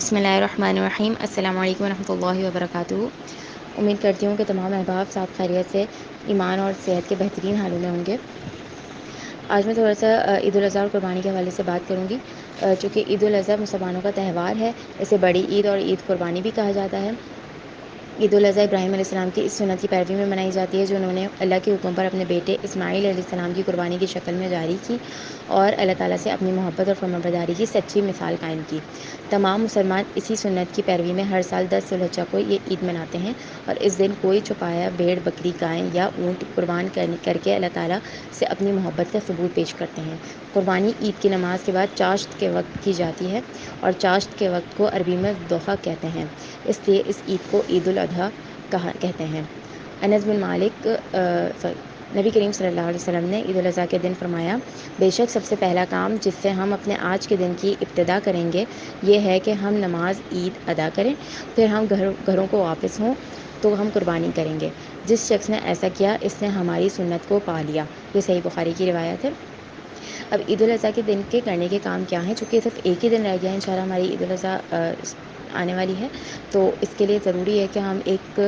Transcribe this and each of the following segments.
بسم اللہ الرحمن الرحیم. السلام علیکم ورحمۃ اللہ وبرکاتہ. امید کرتی ہوں کہ تمام احباب صاحب خیریت سے ایمان اور صحت کے بہترین حالوں میں ہوں گے. آج میں تھوڑا سا عید الاضحیٰ اور قربانی کے حوالے سے بات کروں گی. چونکہ عید الاضحیٰ مسلمانوں کا تہوار ہے. اسے بڑی عید اور عید قربانی بھی کہا جاتا ہے. عید الاضحیٰ ابراہیم علیہ السلام کی اس سنت کی پیروی میں منائی جاتی ہے جو انہوں نے اللہ کے حکم پر اپنے بیٹے اسماعیل علیہ السلام کی قربانی کی شکل میں جاری کی اور اللہ تعالیٰ سے اپنی محبت اور فرمانبرداری کی سچی مثال قائم کی. تمام مسلمان اسی سنت کی پیروی میں ہر سال 10 ذوالحجہ کو یہ عید مناتے ہیں اور اس دن کوئی چھپایا بھیڑ، بکری، گائے یا اونٹ قربان کر کے اللہ تعالیٰ سے اپنی محبت کا ثبوت پیش کرتے ہیں. قربانی عید کی نماز کے بعد چاشت کے وقت کی جاتی ہے اور چاشت کے وقت کو عربی میں ضحیٰ کہتے ہیں. اس لیے اس عید کو عید الاضحیٰ کہتے ہیں. انس بن مالک نبی کریم صلی اللہ علیہ وسلم نے عید الاضحیٰ کے دن فرمایا: بے شک سب سے پہلا کام جس سے ہم اپنے آج کے دن کی ابتدا کریں گے یہ ہے کہ ہم نماز عید ادا کریں، پھر ہم گھروں کو واپس ہوں تو ہم قربانی کریں گے. جس شخص نے ایسا کیا اس نے ہماری سنت کو پا لیا. یہ صحیح بخاری کی روایت ہے. اب عید الاضحیٰ کے دن کے کرنے کے کام کیا ہیں؟ چونکہ صرف ایک ہی دن رہ گیا ہے انشاءاللہ ہماری عید الاضحیٰ آنے والی ہے، تو اس کے لیے ضروری ہے کہ ہم ایک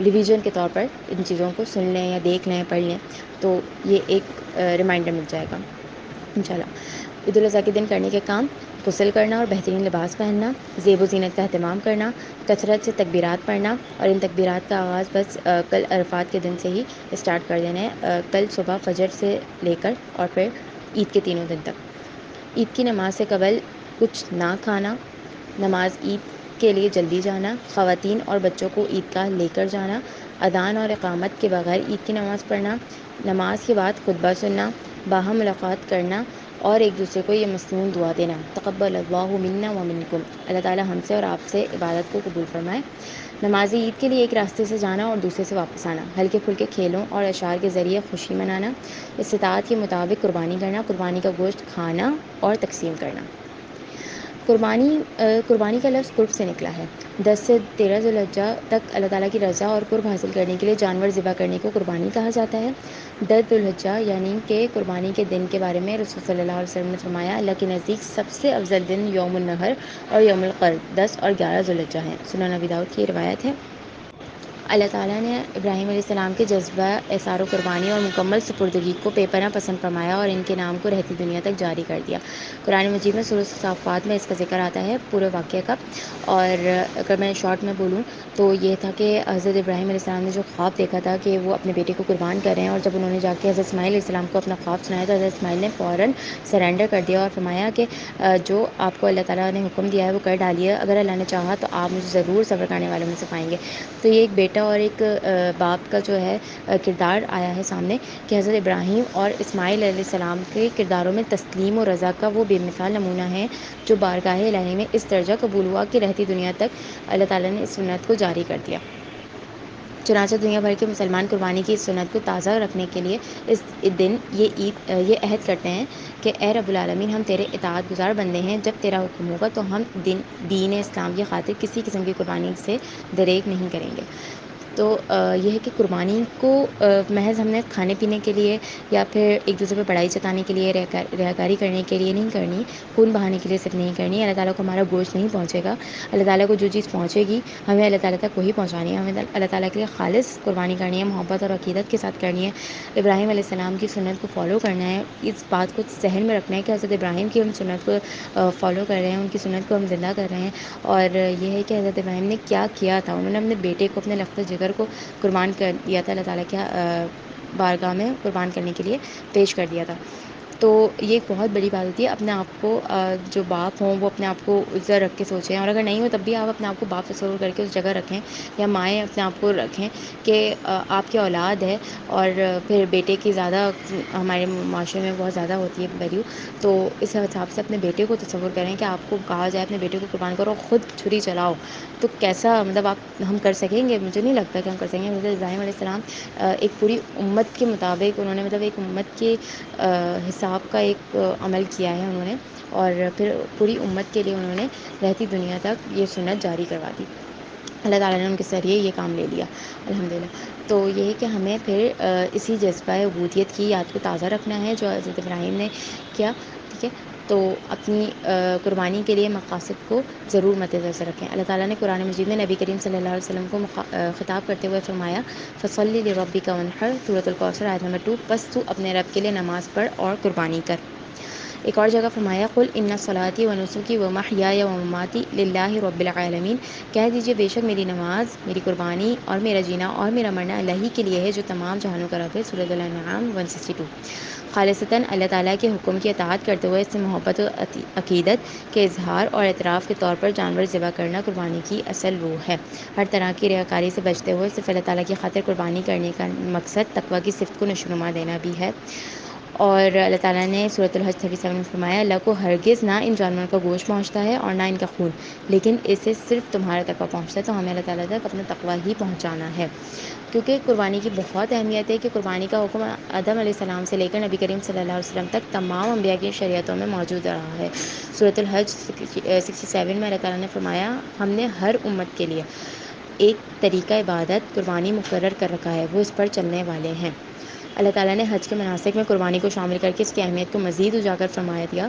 ریویژن کے طور پر ان چیزوں کو سن لیں یا دیکھ لیں، پڑھ لیں، تو یہ ایک ریمائنڈر مل جائے گا انشاءاللہ. عید الاضحیٰ کے دن کرنے کے کام: غسل کرنا اور بہترین لباس پہننا، زیب و زینت کا اہتمام کرنا، کثرت سے تکبیرات پڑھنا اور ان تکبیرات کا آغاز بس کل عرفات کے دن سے ہی اسٹارٹ کر دینا ہے، کل صبح فجر سے لے کر اور پھر عید کے تینوں دن تک. عید کی نماز سے قبل کچھ نہ کھانا، نماز عید کے لیے جلدی جانا، خواتین اور بچوں کو عیدگاہ لے کر جانا، اذان اور اقامت کے بغیر عید کی نماز پڑھنا، نماز کے بعد خطبہ سننا، باہم ملاقات کرنا اور ایک دوسرے کو یہ مصنون دعا دینا: تقبل اللہ منا و منکم، اللہ تعالیٰ ہم سے اور آپ سے عبادت کو قبول فرمائے. نماز عید کے لیے ایک راستے سے جانا اور دوسرے سے واپس آنا، ہلکے پھلکے کھیلوں اور اشعار کے ذریعے خوشی منانا، استطاعت کے مطابق قربانی کرنا، قربانی کا گوشت کھانا اور تقسیم کرنا. قربانی کا لفظ قرب سے نکلا ہے. 10 سے 13 ذوالحجہ تک اللہ تعالیٰ کی رضا اور قرب حاصل کرنے کے لیے جانور ذبح کرنے کو قربانی کہا جاتا ہے. 10 ذوالحجہ یعنی کہ قربانی کے دن کے بارے میں رسول صلی اللہ علیہ وسلم نے فرمایا: اللہ کے نزدیک سب سے افضل دن یوم النحر اور یوم القر 10 اور 11 ذوالحجہ ہیں. سنن ابی داؤد کی روایت ہے. اللہ تعالیٰ نے ابراہیم علیہ السلام کے جذبہ ایثار و قربانی اور مکمل سپردگی کو بے پناہ پسند فرمایا اور ان کے نام کو رہتی دنیا تک جاری کر دیا. قرآن مجید میں سورۃ الصافات میں اس کا ذکر آتا ہے پورے واقعے کا. اور اگر میں شارٹ میں بولوں تو یہ تھا کہ حضرت ابراہیم علیہ السلام نے جو خواب دیکھا تھا کہ وہ اپنے بیٹے کو قربان کر رہے ہیں، اور جب انہوں نے جا کے حضرت اسماعیل علیہ السلام کو اپنا خواب سنایا تو حضرت اسماعیل نے فوراً سرنڈر کر دیا اور فرمایا کہ جو آپ کو اللہ تعالیٰ نے حکم دیا ہے وہ کر ڈالیے، اگر اللہ نے چاہا تو آپ مجھے ضرور صبر کرنے والوں میں سے پائیں گے. تو یہ ایک بیٹا اور ایک باپ کا جو ہے کردار آیا ہے سامنے کہ حضرت ابراہیم اور اسماعیل علیہ السلام کے کرداروں میں تسلیم و رضا کا وہ بے مثال نمونہ ہے جو بارگاہ الہی میں اس درجہ قبول ہوا کہ رہتی دنیا تک اللہ تعالیٰ نے اس سنت کو جاری کر دیا. چنانچہ دنیا بھر کے مسلمان قربانی کی اس سنت کو تازہ رکھنے کے لیے اس دن یہ عہد کرتے ہیں کہ اے رب العالمین، ہم تیرے اطاعت گزار بندے ہیں، جب تیرا حکم ہوگا تو ہم دین اسلام کی خاطر کسی قسم کی قربانی سے دریغ نہیں کریں گے. تو یہ ہے کہ قربانی کو محض ہم نے کھانے پینے کے لیے یا پھر ایک دوسرے پہ بڑائی جتانے کے لیے، ریاکاری کرنے کے لیے نہیں کرنی، خون بہانے کے لیے صرف نہیں کرنی. اللہ تعالیٰ کو ہمارا گوشت نہیں پہنچے گا. اللہ تعالیٰ کو جو چیز پہنچے گی ہمیں اللہ تعالیٰ تک وہی پہنچانی ہے. ہمیں اللہ تعالیٰ کے لیے خالص قربانی کرنی ہے، محبت اور عقیدت کے ساتھ کرنی ہے. ابراہیم علیہ السلام کی سنت کو فالو کرنا ہے. اس بات کو ذہن میں رکھنا ہے کہ حضرت ابراہیم کی ہم سنت کو فالو کر رہے ہیں، ان کی سنت کو ہم زندہ کر رہے ہیں. اور یہ ہے کہ حضرت ابراہیم نے کیا کیا تھا، انہوں نے اپنے بیٹے کو، اپنے لخت جگر کو قربان کر دیا تھا، اللہ تعالیٰ کے بارگاہ میں قربان کرنے کے لیے پیش کر دیا تھا. تو یہ ایک بہت بڑی بات ہوتی ہے. اپنے آپ کو جو باپ ہوں وہ اپنے آپ کو عزت رکھ کے سوچیں، اور اگر نہیں ہو تب بھی آپ اپنے آپ کو باپ تصور کر کے اس جگہ رکھیں، یا مائیں اپنے آپ کو رکھیں کہ آپ کی اولاد ہے. اور پھر بیٹے کی زیادہ ہمارے معاشرے میں بہت زیادہ ہوتی ہے ویلیو، تو اس حساب سے اپنے بیٹے کو تصور کریں کہ آپ کو کہا جائے اپنے بیٹے کو قربان کرو، خود چھری چلاؤ، تو کیسا مطلب ہم کر سکیں گے؟ مجھے نہیں لگتا کہ ہم کر سکیں گے. حضرت ابراہیم علیہ السلام ایک پوری امت کے مطابق انہوں نے مطلب ایک امت کے حساب کا ایک عمل کیا ہے انہوں نے، اور پھر پوری امت کے لیے انہوں نے رہتی دنیا تک یہ سنت جاری کروا دی. اللہ تعالیٰ نے ان کے ذریعے یہ کام لے لیا الحمدللہ. تو یہ ہے کہ ہمیں پھر اسی جذبہ عبودیت کی یاد کو تازہ رکھنا ہے جو حضرت ابراہیم نے کیا. ٹھیک ہے. تو اپنی قربانی کے لیے مقاصد کو ضرور مد نظر رکھیں۔ اللہ تعالیٰ نے قرآن مجید میں نبی کریم صلی اللہ علیہ وسلم کو خطاب کرتے ہوئے فرمایا فصلی لربک وانحر، سورۃ الکوثر آیت نمبر 2، پس تو اپنے رب کے لیے نماز پڑھ اور قربانی کر۔ ایک اور جگہ فرمایا قل ان صلاتی و نسکی و محیای و مماتی للہ رب العالمین، کہہ دیجیے بے شک میری نماز، میری قربانی اور میرا جینا اور میرا مرنا اللہ ہی کے لیے ہے جو تمام جہانوں کا رب ہے۔ سورۃ الانعام 162۔ خالصتاً اللہ تعالیٰ کے حکم کی اطاعت کرتے ہوئے اس سے محبت و عقیدت کے اظہار اور اعتراف کے طور پر جانور ذبح کرنا قربانی کی اصل روح ہے۔ ہر طرح کی ریاکاری سے بچتے ہوئے صرف اللہ تعالیٰ کی خاطر قربانی کرنے کا مقصد تقویٰ کی صفت کو نشوونما دینا بھی ہے۔ اور اللہ تعالیٰ نے سورۃ الحج 37 میں فرمایا اللہ کو ہرگز نہ ان جانوروں کا گوشت پہنچتا ہے اور نہ ان کا خون، لیکن اسے صرف تمہارا تقویٰ پہنچتا ہے، تو ہمیں اللہ تعالیٰ تک اپنا تقویٰ ہی پہنچانا ہے، کیونکہ قربانی کی بہت اہمیت ہے کہ قربانی کا حکم آدم علیہ السلام سے لے کر نبی کریم صلی اللہ علیہ وسلم تک تمام انبیاء کی شریعتوں میں موجود رہا ہے۔ سورۃ الحج 67 میں اللہ تعالیٰ نے فرمایا ہم نے ہر امت کے لیے ایک طریقہ عبادت قربانی مقرر کر رکھا ہے، وہ اس پر چلنے والے ہیں۔ اللہ تعالیٰ نے حج کے مناسک میں قربانی کو شامل کر کے اس کی اہمیت کو مزید اجاگر فرمایا دیا۔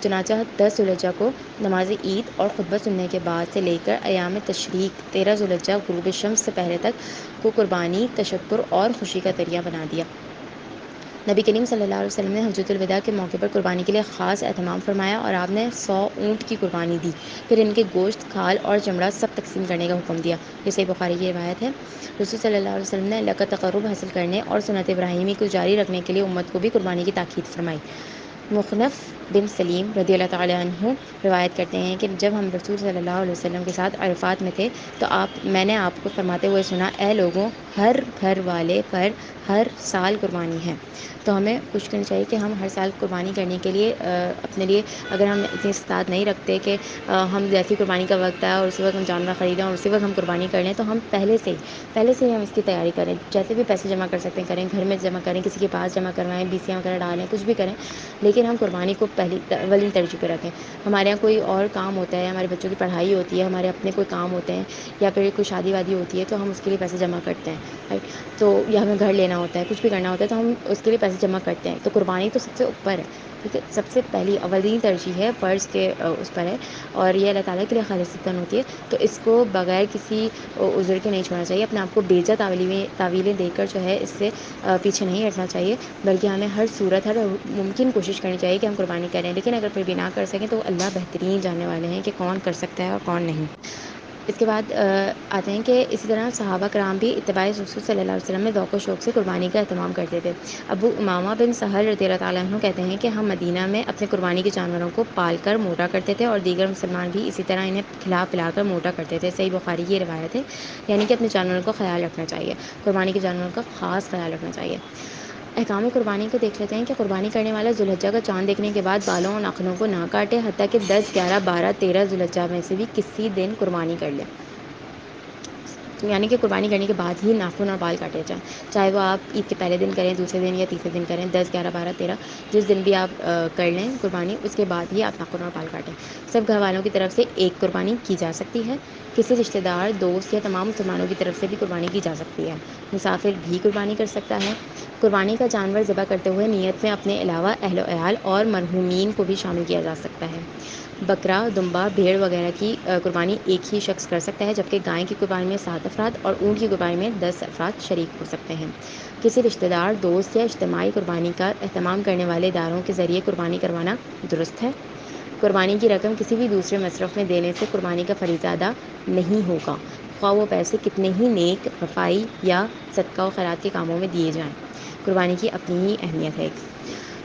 چنانچہ 10 ذوالحجہ کو نماز عید اور خطبہ سننے کے بعد سے لے کر ایام تشریق 13 ذوالحجہ غروب شمس سے پہلے تک کو قربانی تشکر اور خوشی کا ذریعہ بنا دیا۔ نبی کریم صلی اللہ علیہ وسلم نے حجۃ الوداع کے موقع پر قربانی کے لیے خاص اہتمام فرمایا اور آپ نے 100 اونٹ کی قربانی دی، پھر ان کے گوشت، کھال اور چمڑا سب تقسیم کرنے کا حکم دیا۔ یہ صحیح بخاری کی روایت ہے۔ رسول صلی اللہ علیہ وسلم نے اللہ کا تقرب حاصل کرنے اور سنت ابراہیمی کو جاری رکھنے کے لیے امت کو بھی قربانی کی تاکید فرمائی۔ مخنف بن سلیم رضی اللہ تعالیٰ عنہ روایت کرتے ہیں کہ جب ہم رسول صلی اللہ علیہ وسلم کے ساتھ عرفات میں تھے تو میں نے آپ کو فرماتے ہوئے سنا اے لوگوں، ہر گھر والے پر ہر سال قربانی ہے، تو ہمیں کوشش کرنی چاہیے کہ ہم ہر سال قربانی کرنے کے لیے اپنے لیے، اگر ہم اتنی استطاعت نہیں رکھتے کہ ہم جیسی قربانی کا وقت ہے اور اسی وقت ہم جانور خریدیں اور اسی وقت ہم قربانی کر لیں، تو ہم پہلے سے ہی ہم اس کی تیاری کریں، جیسے بھی پیسے جمع کر سکتے ہیں کریں، گھر میں جمع کریں، کسی کے پاس جمع کروائیں، بیسیاں وغیرہ ڈالیں، کچھ بھی کریں، لیکن ہم قربانی کو اولین ترجیح پہ رکھیں۔ ہمارے یہاں کوئی اور کام ہوتا ہے، ہمارے بچوں کی پڑھائی ہوتی ہے، ہمارے اپنے کوئی کام ہوتے ہیں، یا پھر کوئی شادی وادی ہوتی ہے تو ہم اس کے لیے پیسے جمع کرتے ہیں، تو یا ہمیں گھر لینا ہوتا ہے، کچھ بھی کرنا ہوتا ہے تو ہم اس کے لیے پیسے جمع کرتے ہیں۔ تو قربانی تو سب سے اوپر ہے، ٹھیک ہے، سب سے پہلی اولین ترجیح ہے، فرض کے اس پر ہے، اور یہ اللہ تعالیٰ کے لیے خالصتاً ہوتی ہے، تو اس کو بغیر کسی عذر کے نہیں چھوڑنا چاہیے، اپنے آپ کو بے جا تعویلیں دے کر جو ہے اس سے پیچھے نہیں ہٹنا چاہیے، بلکہ ہمیں ہر صورت، ہر ممکن کوشش کرنی چاہیے کہ ہم قربانی کریں، لیکن اگر پھر بھی نہ کر سکیں تو اللہ بہترین جاننے والے ہیں کہ کون کر سکتا ہے اور کون نہیں۔ اس کے بعد آتے ہیں کہ اسی طرح صحابہ کرام بھی اتباع رسول صلی اللہ علیہ وسلم میں ذوق و شوق سے قربانی کا اہتمام کرتے تھے۔ ابو امامہ بن سہل رضی اللہ تعالیٰ عنہ کہتے ہیں کہ ہم مدینہ میں اپنے قربانی کے جانوروں کو پال کر موٹا کرتے تھے اور دیگر مسلمان بھی اسی طرح انہیں کھلا پلا کر موٹا کرتے تھے۔ صحیح بخاری کی روایت ہے، یعنی کہ اپنے جانوروں کا خیال رکھنا چاہیے، قربانی کے جانوروں کا خاص خیال رکھنا چاہیے۔ احکام قربانی کو دیکھ لیتے ہیں کہ قربانی کرنے والا ذوالحجہ کا چاند دیکھنے کے بعد بالوں اور ناخنوں کو نہ کاٹے، حتیٰ کہ 10، 11، 12، 13 ذوالحجہ میں سے بھی کسی دن قربانی کر لے، یعنی کہ قربانی کرنے کے بعد ہی ناخن اور بال کاٹے جائیں، چاہے وہ آپ عید کے پہلے دن کریں، دوسرے دن یا تیسرے دن کریں، 10، 11، 12، 13 جس دن بھی آپ کر لیں قربانی، اس کے بعد ہی آپ ناخن اور بال کاٹیں۔ سب گھر والوں کی طرف سے ایک قربانی کی جا سکتی ہے، کسی رشتہ دار، دوست یا تمام مسلمانوں کی طرف سے بھی قربانی کی جا سکتی ہے، مسافر بھی قربانی کر سکتا ہے۔ قربانی کا جانور ذبح کرتے ہوئے نیت میں اپنے علاوہ اہل و عیال اور مرحومین کو بھی شامل کیا جا سکتا ہے۔ بکرا، دمبا، بھیڑ وغیرہ کی قربانی ایک ہی شخص کر سکتا ہے، جبکہ گائے کی قربانی میں 7 افراد اور اونٹ کی قربانی میں 10 افراد شریک ہو سکتے ہیں۔ کسی رشتہ دار، دوست یا اجتماعی قربانی کا اہتمام کرنے والے اداروں کے ذریعے قربانی کروانا درست ہے۔ قربانی کی رقم کسی بھی دوسرے مصرف میں دینے سے قربانی کا فریضہ ادا نہیں ہوگا، خواہ وہ پیسے کتنے ہی نیک، رفائی یا صدقہ و خیرات کے کاموں میں دیے جائیں۔ قربانی کی اپنی ہی اہمیت ہے،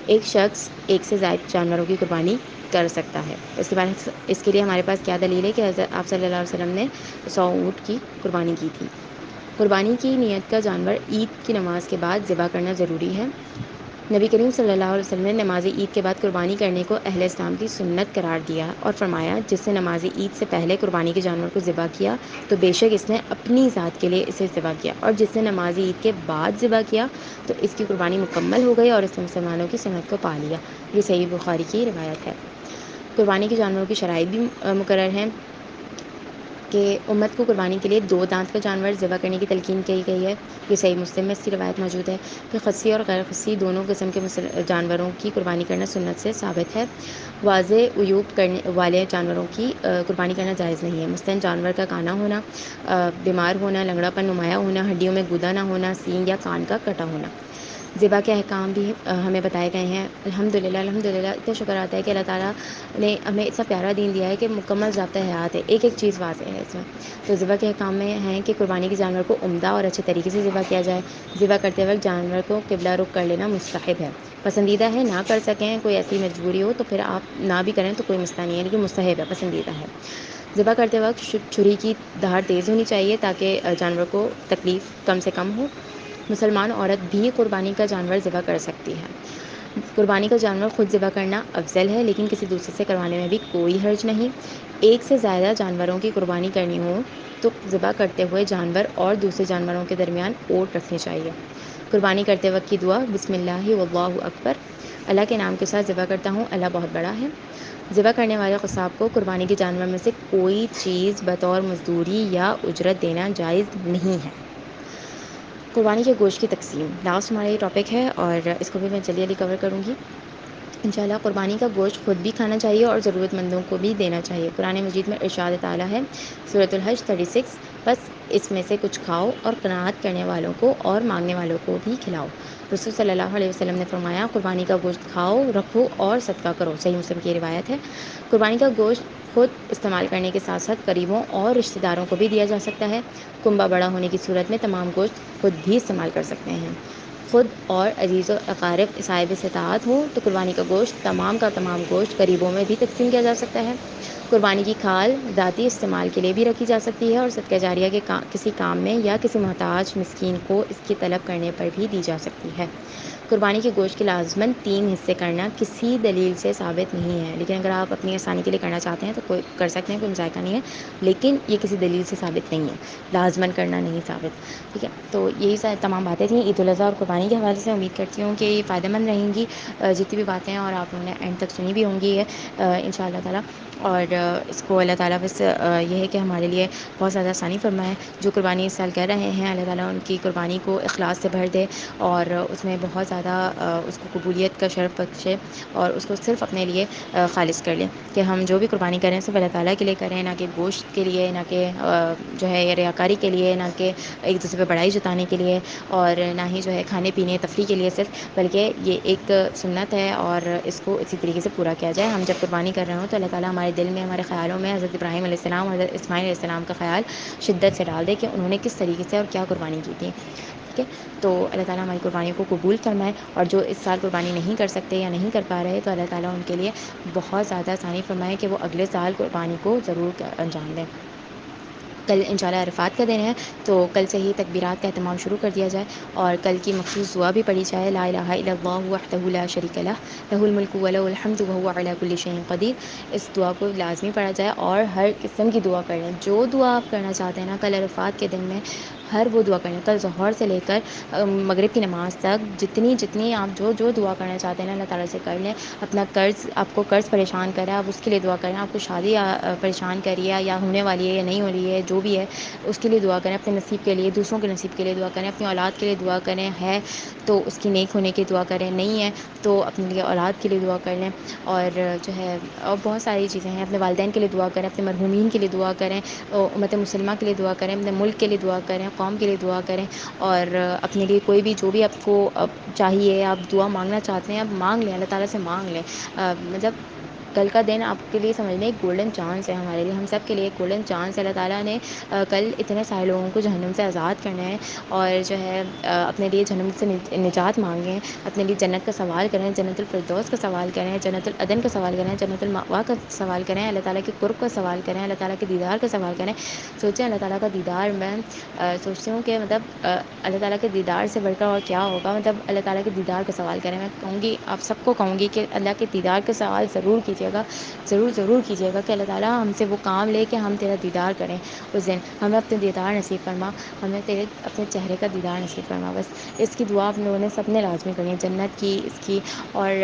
ایک شخص ایک سے زائد جانوروں کی قربانی کر سکتا ہے۔ اس کے بعد اس کے لیے ہمارے پاس کیا دلیل ہے کہ حضرت آپ صلی اللہ علیہ وسلم نے 100 اونٹ کی قربانی کی تھی۔ قربانی کی نیت کا جانور عید کی نماز کے بعد ذبح کرنا ضروری ہے۔ نبی کریم صلی اللہ علیہ وسلم نے نماز عید کے بعد قربانی کرنے کو اہل اسلام کی سنت قرار دیا اور فرمایا جس نے نماز عید سے پہلے قربانی کے جانور کو ذبح کیا تو بے شک اس نے اپنی ذات کے لیے اسے ذبح کیا، اور جس نے نماز عید کے بعد ذبح کیا تو اس کی قربانی مکمل ہو گئی اور اس نے مسلمانوں کی سنت کو پا لیا۔ یہ صحیح بخاری کی روایت ہے۔ قربانی کے جانوروں کی شرائط بھی مقرر ہیں کہ امت کو قربانی کے لیے 2 دانت کا جانور ذبح کرنے کی تلقین کی گئی ہے۔ یہ صحیح مسلم میں اس کی روایت موجود ہے کہ خصی اور غیر خصی دونوں قسم کے جانوروں کی قربانی کرنا سنت سے ثابت ہے۔ واضح عیوب کرنے والے جانوروں کی قربانی کرنا جائز نہیں ہے، مثلاً جانور کا کانا ہونا، بیمار ہونا، لنگڑا پن نمایاں ہونا، ہڈیوں میں گودا نہ ہونا، سینگ یا کان کا کٹا ہونا۔ ذبح کے احکام بھی ہمیں بتائے گئے ہیں۔ الحمدللہ اتنا شکر آتا ہے کہ اللہ تعالیٰ نے ہمیں اتنا پیارا دین دیا ہے کہ مکمل ضابطۂ حیات ہے، ایک ایک چیز واضح ہے اس میں۔ تو ذبح کے احکام میں ہیں کہ قربانی کے جانور کو عمدہ اور اچھے طریقے سے ذبح کیا جائے۔ ذبح کرتے وقت جانور کو قبلہ رخ کر لینا مستحب ہے، پسندیدہ ہے نہ کر سکیں کوئی ایسی مجبوری ہو تو پھر آپ نہ بھی کریں تو کوئی مسئلہ نہیں ہے، لیکن مستحب ہے، پسندیدہ ہے۔ ذبح کرتے وقت چھری کی دھار تیز ہونی چاہیے تاکہ جانور کو تکلیف کم سے کم ہو۔ مسلمان عورت بھی قربانی کا جانور ذبح کر سکتی ہے۔ قربانی کا جانور خود ذبح کرنا افضل ہے، لیکن کسی دوسرے سے کروانے میں بھی کوئی حرج نہیں۔ ایک سے زیادہ جانوروں کی قربانی کرنی ہو تو ذبح کرتے ہوئے جانور اور دوسرے جانوروں کے درمیان اوٹ رکھنی چاہیے۔ قربانی کرتے وقت کی دعا بسم اللہ واللہ اکبر، اللہ کے نام کے ساتھ ذبح کرتا ہوں، اللہ بہت بڑا ہے۔ ذبح کرنے والے قصاب کو قربانی کے جانور میں سے کوئی چیز بطور مزدوری یا اجرت دینا جائز نہیں ہے۔ قربانی کے گوشت کی تقسیم لاسٹ ہمارا یہ ٹاپک ہے اور اس کو بھی میں جلدی جلدی کور کروں گی انشاءاللہ۔ قربانی کا گوشت خود بھی کھانا چاہیے اور ضرورت مندوں کو بھی دینا چاہیے۔ قرآن مجید میں ارشاد تعالیٰ ہے، سورۃ الحج 36، بس اس میں سے کچھ کھاؤ اور قناعت کرنے والوں کو اور مانگنے والوں کو بھی کھلاؤ۔ رسول صلی اللہ علیہ وسلم نے فرمایا، قربانی کا گوشت کھاؤ، رکھو اور صدقہ کرو، صحیح مسلم کی روایت ہے۔ قربانی کا گوشت خود استعمال کرنے کے ساتھ ساتھ قریبوں اور رشتہ داروں کو بھی دیا جا سکتا ہے۔ کنبہ بڑا ہونے کی صورت میں تمام گوشت خود بھی استعمال کر سکتے ہیں۔ خود اور عزیز و اقارب صاحب استطاعت ہو تو قربانی کا گوشت تمام کا تمام گوشت قریبوں میں بھی تقسیم کیا جا سکتا ہے۔ قربانی کی کھال ذاتی استعمال کے لیے بھی رکھی جا سکتی ہے اور صدقہ جاریہ کے کسی کام میں یا کسی محتاج مسکین کو اس کی طلب کرنے پر بھی دی جا سکتی ہے۔ قربانی کے گوشت کی لازماً 3 حصے کرنا کسی دلیل سے ثابت نہیں ہے، لیکن اگر آپ اپنی آسانی کے لیے کرنا چاہتے ہیں تو کوئی کر سکتے ہیں، کوئی مذائقہ نہیں ہے، لیکن یہ کسی دلیل سے ثابت نہیں ہے، لازماً کرنا نہیں ثابت، ٹھیک ہے۔ تو یہی تمام باتیں تھیں عید الاضحیٰ اور قربانی کے حوالے سے۔ امید کرتی ہوں کہ یہ فائدہ مند رہیں گی جتنی بھی باتیں ہیں، اور آپ لوگوں نے اینڈ تک سنی بھی ہوں گی ان شاء اللہ تعالیٰ۔ اور اس کو اللہ تعالیٰ بس یہ ہے کہ ہمارے لیے بہت زیادہ آسانی فرمائے۔ جو قربانی اس سال کر رہے ہیں اللہ تعالیٰ ان کی قربانی کو اخلاص سے بھر دے اور اس میں بہت زیادہ اس کو قبولیت کا شرف بخشے اور اس کو صرف اپنے لیے خالص کر لیں، کہ ہم جو بھی قربانی کریں صرف اللہ تعالیٰ کے لیے کریں، نہ کہ گوشت کے لیے، نہ کہ جو ہے ریاکاری کے لیے، نہ کہ ایک دوسرے پہ بڑائی جتانے کے لیے، اور نہ ہی جو ہے کھانے پینے تفریح کے لیے صرف، بلکہ یہ ایک سنت ہے اور اس کو اسی طریقے سے پورا کیا جائے۔ ہم جب قربانی کر رہے ہوں تو اللہ تعالیٰ ہمارے دل میں، ہمارے خیالوں میں حضرت ابراہیم علیہ السلام اور حضرت اسماعیل علیہ السلام کا خیال شدت سے ڈال دے کہ انہوں نے کس طریقے سے اور کیا قربانی کی تھی، ٹھیک ہے۔ تو اللہ تعالیٰ ہماری قربانیوں کو قبول فرمائے، اور جو اس سال قربانی نہیں کر سکتے یا نہیں کر پا رہے تو اللہ تعالیٰ ان کے لیے بہت زیادہ آسانی فرمائے کہ وہ اگلے سال قربانی کو ضرور انجام دیں۔ کل انشاءاللہ عرفات کا دن ہے، تو کل سے ہی تکبیرات کا اہتمام شروع کر دیا جائے اور کل کی مخصوص دعا بھی پڑھی جائے، لا الہ الا اللہ وحدہ لا شریک لہ لہ الملک و لہ الحمد وہو علی کل شیء قدیر۔ اس دعا کو لازمی پڑھا جائے اور ہر قسم کی دعا کریں، جو دعا آپ کرنا چاہتے ہیں نا کل عرفات کے دن میں ہر وہ دعا کریں، کل ظہر سے لے کر مغرب کی نماز تک جتنی آپ جو دعا کرنا چاہتے ہیں نا اللہ تعالیٰ سے کر لیں۔ اپنا قرض، آپ کو قرض پریشان کر رہا ہے آپ اس کے لیے دعا کریں، آپ کو شادی پریشان کر رہی ہے یا ہونے والی ہے یا نہیں ہو رہی ہے، جو بھی ہے اس کے لیے دعا کریں، اپنے نصیب کے لیے، دوسروں کے نصیب کے لیے دعا کریں، اپنی اولاد کے لیے دعا کریں، ہے تو اس کی نیک ہونے کی دعا کریں، نہیں ہے تو اپنے لیے اولاد کے لیے دعا کر لیں، اور جو ہے اور بہت ساری چیزیں ہیں، اپنے والدین کے لیے دعا کریں، اپنے مرحومین کے لیے دعا کریں، امت مسلمہ کے لیے دعا کریں، اپنے ملک کے لیے دعا کریں، قوم کے لیے دعا کریں، اور اپنے لیے کوئی بھی جو بھی آپ کو چاہیے، آپ دعا مانگنا چاہتے ہیں آپ مانگ لیں، اللہ تعالیٰ سے مانگ لیں۔ مطلب کل کا دن آپ کے لیے سمجھ لیں ایک گولڈن چانس ہے، ہمارے لیے، ہم سب کے لیے ایک گولڈن چانس ہے۔ اللہ تعالیٰ نے کل اتنے سارے لوگوں کو جہنم سے آزاد کرنا ہے، اور جو ہے اپنے لیے جہنم سے نجات مانگیں، اپنے لیے جنت کا سوال کریں، جنت الفردوس کا سوال کریں، جنت العدن کا سوال کریں، جنت المأوا کا سوال کریں، اللہ تعالیٰ کے قرب کا سوال کریں، اللہ تعالیٰ کے دیدار کا سوال کریں۔ سوچیں اللہ تعالیٰ کا دیدار، میں سوچتی ہوں کہ مطلب اللہ تعالیٰ کے دیدار سے بڑھ کر اور کیا ہوگا، مطلب اللہ تعالیٰ کے دیدار کا سوال کریں۔ میں کہوں گی آپ سب کو کہوں گی کہ اللہ کے دیدار کا سوال ضرور کیجیے کیجیے گا، ضرور ضرور کیجیے گا کہ اللہ تعالیٰ ہم سے وہ کام لے کے ہم تیرا دیدار کریں اس دن، ہمیں اپنے دیدار نصیب فرما، ہمیں تیرے اپنے چہرے کا دیدار نصیب فرما. بس اس کی دعا آپ لوگوں نے سب نے لازمی کرنی ہے، جنت کی، اس کی، اور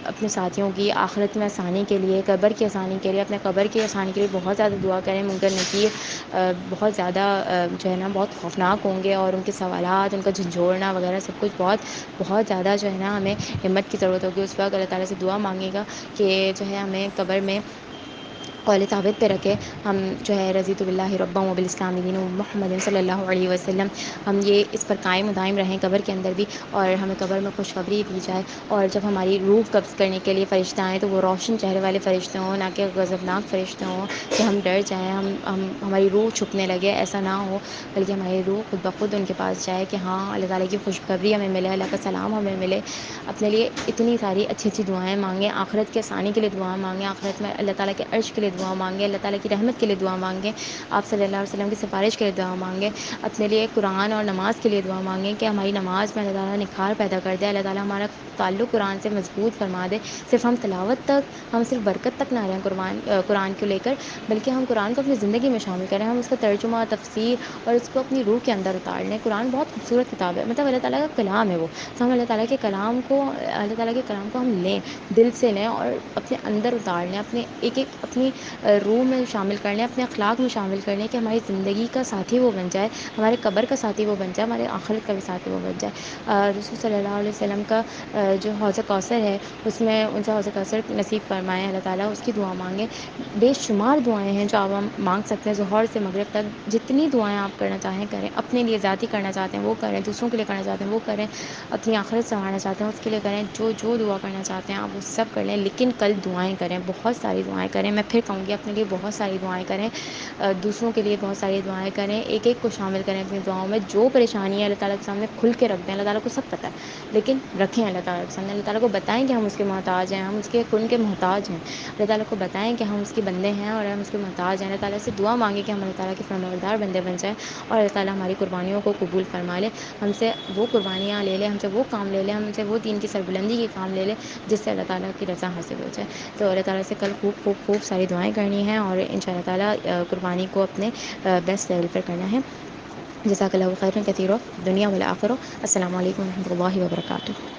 اپنے ساتھیوں کی آخرت میں آسانی کے لیے، قبر کی آسانی کے لیے، اپنے قبر کی آسانی کے لیے بہت زیادہ دعا کریں. منکر نکیر بہت زیادہ جو ہے نا بہت خوفناک ہوں گے، اور ان کے سوالات، ان کا جھنجھوڑنا وغیرہ سب کچھ بہت زیادہ جو ہے نا ہمیں ہمت کی ضرورت ہوگی. اس وقت اللہ تعالیٰ سے دعا مانگے گا کہ جو ہے ہمیں قبر میں قول ثابت پہ رکھے. ہم جو ہے رضیت باللہ ربا و بالاسلام دینا محمد صلی اللہ علیہ وسلم، ہم یہ اس پر قائم و دائم رہیں قبر کے اندر بھی، اور ہمیں قبر میں خوشخبری دی جائے. اور جب ہماری روح قبض کرنے کے لیے فرشتہ آئیں تو وہ روشن چہرے والے فرشتے ہوں، نہ کہ غضبناک فرشتے ہوں کہ ہم ڈر جائیں، ہماری روح چھپنے لگے، ایسا نہ ہو، بلکہ ہماری روح خود بخود ان کے پاس جائے کہ ہاں اللہ تعالیٰ کی خوشخبری ہمیں ملے، اللہ کا سلام ہمیں ملے. اپنے لیے اتنی ساری اچھی اچھی دعائیں مانگیں، آخرت کی آسانی کے لیے دعا مانگیں، آخرت میں اللہ تعالیٰ کے عرش کے لیے دعا مانگیں، اللہ تعالیٰ کی رحمت کے لیے دعا مانگیں، آپ صلی اللہ علیہ وسلم کی سفارش کے لیے دعا مانگیں. اپنے لیے قرآن اور نماز کے لیے دعا مانگیں کہ ہماری نماز میں اللہ تعالیٰ نکھار پیدا کر دے، اللہ تعالیٰ ہمارا تعلق قرآن سے مضبوط فرما دے. صرف ہم تلاوت تک، ہم صرف برکت تک نہ رہیں قرآن کو لے کر، بلکہ ہم قرآن کو اپنی زندگی میں شامل کریں، ہم اس کا ترجمہ، تفسیر اور اس کو اپنی روح کے اندر اتار لیں. قرآن بہت خوبصورت کتاب ہے، مطلب اللہ تعالیٰ کا کلام ہے وہ، تو ہم اللہ تعالیٰ کے کلام کو ہم لیں، دل سے لیں اور اپنے اندر اتار لیں، اپنے ایک ایک اپنی روح میں شامل کر لیں، اپنے اخلاق میں شامل کر لیں کہ ہماری زندگی کا ساتھی وہ بن جائے، ہمارے قبر کا ساتھی وہ بن جائے، ہمارے آخرت کا بھی ساتھی وہ بن جائے. رسول صلی اللہ علیہ وسلم کا جو حوض کوثر ہے، اس میں ان سے حوض کوثر نصیب فرمائیں اللہ تعالیٰ، اس کی دعا مانگیں. بے شمار دعائیں ہیں جو آپ ہم مانگ سکتے ہیں، ظہر سے مغرب تک جتنی دعائیں آپ کرنا چاہیں کریں. اپنے لیے ذاتی کرنا چاہتے ہیں وہ کریں، دوسروں کے لیے کرنا چاہتے ہیں وہ کریں، اپنی آخرت سنوارنا چاہتے ہیں اس کے لیے کریں، جو دعا کرنا چاہتے ہیں آپ وہ سب کر لیں. لیکن کل دعائیں کریں، بہت ساری دعائیں کریں. میں پھر کہوں گی اپنے لیے بہت ساری دعائیں کریں، دوسروں کے لیے بہت ساری دعائیں کریں، ایک ایک کو شامل کریں اپنی دعاؤں میں. جو پریشانی ہے اللہ تعالیٰ کے سامنے کھل کے رکھ دیں، اللہ تعالیٰ کو سب پتہ ہے، لیکن رکھیں اللہ تعالیٰ کے سامنے، اللہ تعالیٰ کو بتائیں کہ ہم اس کے محتاج ہیں، ہم اس کے کن کے محتاج ہیں. اللہ تعالیٰ کو بتائیں کہ ہم اس کے بندے ہیں اور ہم اس کے محتاج ہیں. اللہ تعالیٰ سے دعا مانگیں کہ ہم اللہ تعالیٰ کے فرمانبردار بندے بن جائیں، اور اللہ تعالیٰ ہماری قربانیوں کو قبول فرما لے. ہم سے وہ قربانیاں لے لے، ہم سے وہ کام لے لے، ہم سے وہ دین کی سربلندی کے کام لے لے جس سے اللہ تعالیٰ کی رضا حاصل ہو جائے. تو اللہ تعالیٰ سے کل خوب ساری دعائیں کرنی ہیں، اور ان شاء اللہ تعالیٰ قربانی کو اپنے بیسٹ لیول پر کرنا ہے. جزاک اللہ خیرا کثیرا دنیا والآخرہ. السلام علیکم و رحمۃ اللہ وبرکاتہ.